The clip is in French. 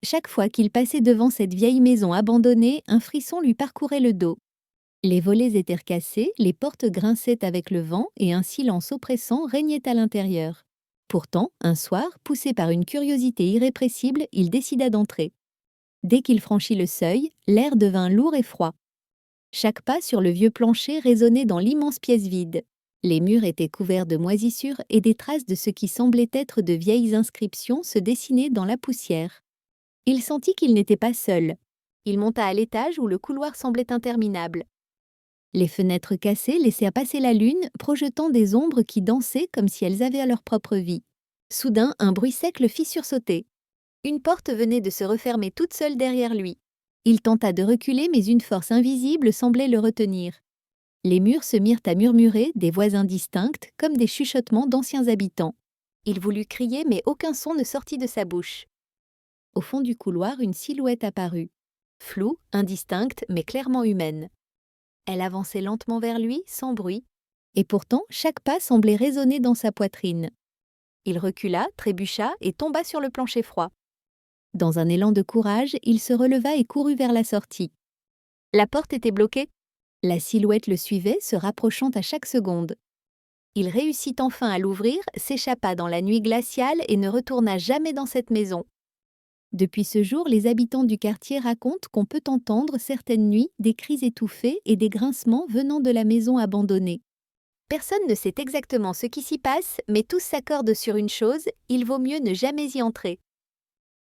Chaque fois qu'il passait devant cette vieille maison abandonnée, un frisson lui parcourait le dos. Les volets étaient cassés, les portes grinçaient avec le vent et un silence oppressant régnait à l'intérieur. Pourtant, un soir, poussé par une curiosité irrépressible, il décida d'entrer. Dès qu'il franchit le seuil, l'air devint lourd et froid. Chaque pas sur le vieux plancher résonnait dans l'immense pièce vide. Les murs étaient couverts de moisissures et des traces de ce qui semblait être de vieilles inscriptions se dessinaient dans la poussière. Il sentit qu'il n'était pas seul. Il monta à l'étage où le couloir semblait interminable. Les fenêtres cassées laissaient passer la lune, projetant des ombres qui dansaient comme si elles avaient leur propre vie. Soudain, un bruit sec le fit sursauter. Une porte venait de se refermer toute seule derrière lui. Il tenta de reculer, mais une force invisible semblait le retenir. Les murs se mirent à murmurer, des voix indistinctes, comme des chuchotements d'anciens habitants. Il voulut crier, mais aucun son ne sortit de sa bouche. Au fond du couloir, une silhouette apparut. Floue, indistincte, mais clairement humaine. Elle avançait lentement vers lui, sans bruit, et pourtant chaque pas semblait résonner dans sa poitrine. Il recula, trébucha et tomba sur le plancher froid. Dans un élan de courage, il se releva et courut vers la sortie. La porte était bloquée. La silhouette le suivait, se rapprochant à chaque seconde. Il réussit enfin à l'ouvrir, s'échappa dans la nuit glaciale et ne retourna jamais dans cette maison. Depuis ce jour, les habitants du quartier racontent qu'on peut entendre certaines nuits des cris étouffés et des grincements venant de la maison abandonnée. Personne ne sait exactement ce qui s'y passe, mais tous s'accordent sur une chose, il vaut mieux ne jamais y entrer.